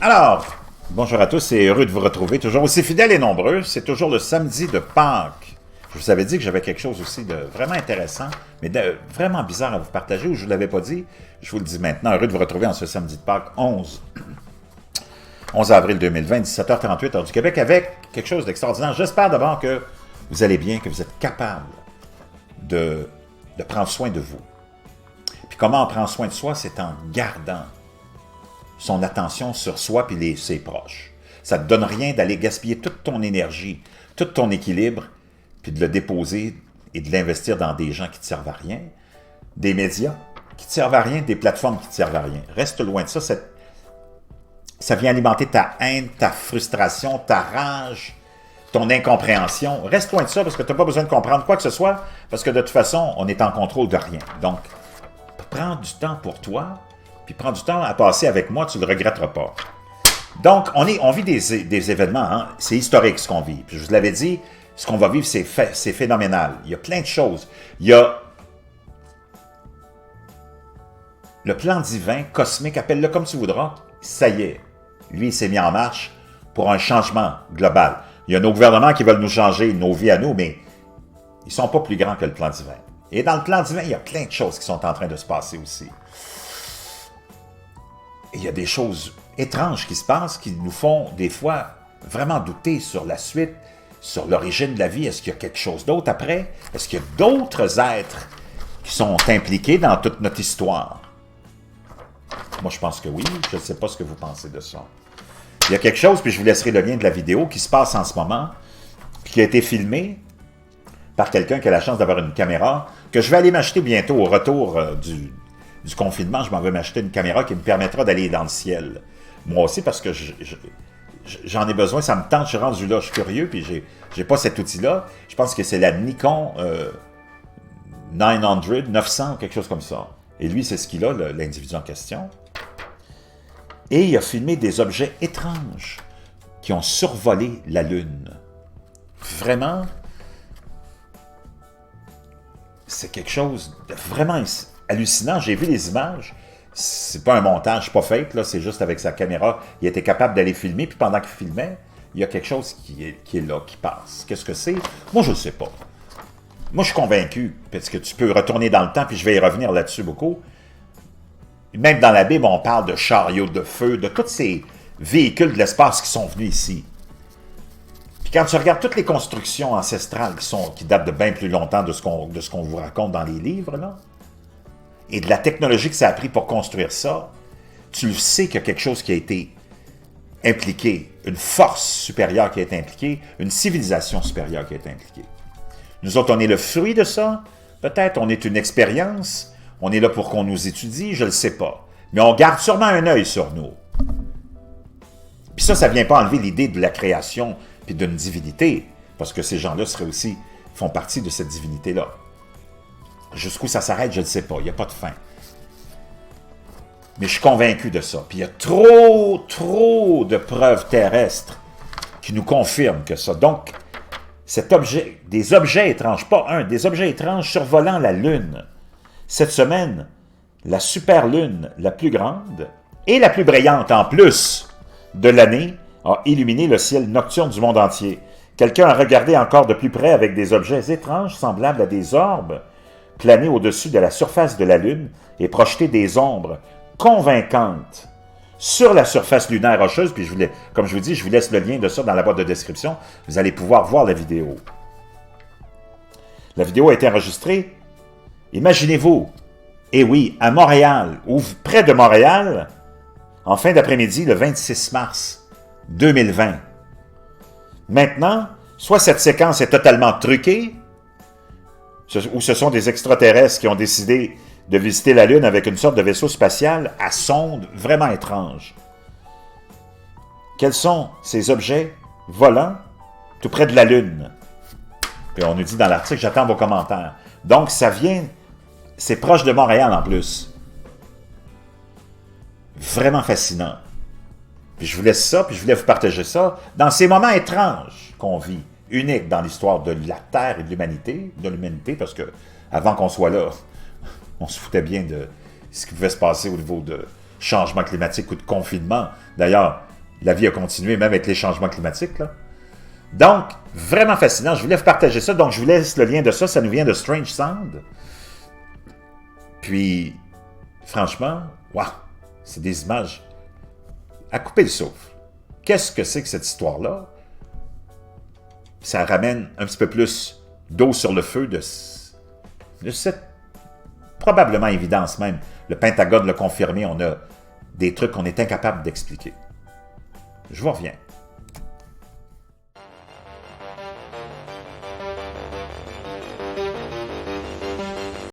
Alors, bonjour à tous et heureux de vous retrouver, toujours aussi fidèles et nombreux. C'est toujours le samedi de Pâques. Je vous avais dit que j'avais quelque chose aussi de vraiment intéressant, mais de vraiment bizarre à vous partager, ou je ne vous l'avais pas dit. Je vous le dis maintenant, heureux de vous retrouver en ce samedi de Pâques 11 avril 2020, 17h38, heure du Québec, avec quelque chose d'extraordinaire. J'espère d'abord que vous allez bien, que vous êtes capable de prendre soin de vous. Puis comment on prend soin de soi, c'est en gardant son attention sur soi et ses proches. Ça ne te donne rien d'aller gaspiller toute ton énergie, tout ton équilibre, puis de le déposer et de l'investir dans des gens qui ne te servent à rien, des médias qui ne te servent à rien, des plateformes qui ne te servent à rien. Reste loin de ça. Ça vient alimenter ta haine, ta frustration, ta rage, ton incompréhension. Reste loin de ça parce que tu n'as pas besoin de comprendre quoi que ce soit, parce que de toute façon, on est en contrôle de rien. Donc, prends du temps pour toi, puis prends du temps à passer avec moi, tu ne le regretteras pas. Donc, on vit des événements, hein? C'est historique ce qu'on vit. Puis je vous l'avais dit, ce qu'on va vivre, c'est phénoménal. Il y a plein de choses. Il y a le plan divin, cosmique, appelle-le comme tu voudras. Ça y est, lui, il s'est mis en marche pour un changement global. Il y a nos gouvernements qui veulent nous changer, nos vies à nous, mais ils ne sont pas plus grands que le plan divin. Et dans le plan divin, il y a plein de choses qui sont en train de se passer aussi. Et il y a des choses étranges qui se passent qui nous font des fois vraiment douter sur la suite, sur l'origine de la vie. Est-ce qu'il y a quelque chose d'autre après? Est-ce qu'il y a d'autres êtres qui sont impliqués dans toute notre histoire? Moi, je pense que oui. Je ne sais pas ce que vous pensez de ça. Il y a quelque chose, puis je vous laisserai le lien de la vidéo qui se passe en ce moment, puis qui a été filmé par quelqu'un qui a la chance d'avoir une caméra, que je vais aller m'acheter bientôt au retour du confinement. Je m'en vais m'acheter une caméra qui me permettra d'aller dans le ciel. Moi aussi, parce que j'en ai besoin, ça me tente, je suis rendu là, je suis curieux, puis j'ai pas cet outil-là. Je pense que c'est la Nikon 900, quelque chose comme ça. Et lui, c'est ce qu'il a, l'individu en question. Et il a filmé des objets étranges qui ont survolé la Lune. Vraiment, c'est quelque chose de vraiment hallucinant. J'ai vu les images. C'est pas un montage, pas fake, là, c'est juste avec sa caméra. Il était capable d'aller filmer, puis pendant qu'il filmait, il y a quelque chose qui est là, qui passe. Qu'est-ce que c'est? Moi, je ne sais pas. Moi, je suis convaincu, parce que tu peux retourner dans le temps, puis je vais y revenir là-dessus beaucoup. Même dans la Bible, on parle de chariots de feu, de tous ces véhicules de l'espace qui sont venus ici. Puis quand tu regardes toutes les constructions ancestrales qui datent de bien plus longtemps de ce qu'on vous raconte dans les livres, là, et de la technologie que ça a pris pour construire ça, tu le sais qu'il y a quelque chose qui a été impliqué, une force supérieure qui a été impliquée, une civilisation supérieure qui a été impliquée. Nous autres, on est le fruit de ça. Peut-être on est une expérience. On est là pour qu'on nous étudie, je ne le sais pas. Mais on garde sûrement un œil sur nous. Puis ça ne vient pas enlever l'idée de la création puis d'une divinité, parce que ces gens-là font partie de cette divinité-là. Jusqu'où ça s'arrête, je ne sais pas. Il n'y a pas de fin. Mais je suis convaincu de ça. Puis il y a trop de preuves terrestres qui nous confirment que ça. Donc, des objets étranges, pas un, des objets étranges survolant la Lune. Cette semaine, la super lune la plus grande et la plus brillante en plus de l'année a illuminé le ciel nocturne du monde entier. Quelqu'un a regardé encore de plus près avec des objets étranges semblables à des orbes planer au-dessus de la surface de la Lune et projeter des ombres convaincantes sur la surface lunaire rocheuse. Puis comme je vous dis, je vous laisse le lien de ça dans la boîte de description. Vous allez pouvoir voir la vidéo. La vidéo a été enregistrée, imaginez-vous, et oui, à Montréal, ou près de Montréal, en fin d'après-midi, le 26 mars 2020. Maintenant, soit cette séquence est totalement truquée, ou ce sont des extraterrestres qui ont décidé de visiter la Lune avec une sorte de vaisseau spatial à sonde vraiment étrange. Quels sont ces objets volants tout près de la Lune? Puis on nous dit dans l'article, j'attends vos commentaires. Donc, c'est proche de Montréal en plus. Vraiment fascinant. Puis je vous laisse ça, puis je voulais vous partager ça dans ces moments étranges qu'on vit, uniques dans l'histoire de la Terre et de l'humanité, parce que avant qu'on soit là, on se foutait bien de ce qui pouvait se passer au niveau de changement climatique ou de confinement. D'ailleurs, la vie a continué, même avec les changements climatiques, là. Donc, vraiment fascinant. Je voulais vous partager ça. Donc, je vous laisse le lien de ça. Ça nous vient de Strange Sound. Puis, franchement, waouh, c'est des images à couper le souffle. Qu'est-ce que c'est que cette histoire-là? Ça ramène un petit peu plus d'eau sur le feu de cette probablement évidence même. Le Pentagone l'a confirmé, on a des trucs qu'on est incapable d'expliquer. Je vous reviens.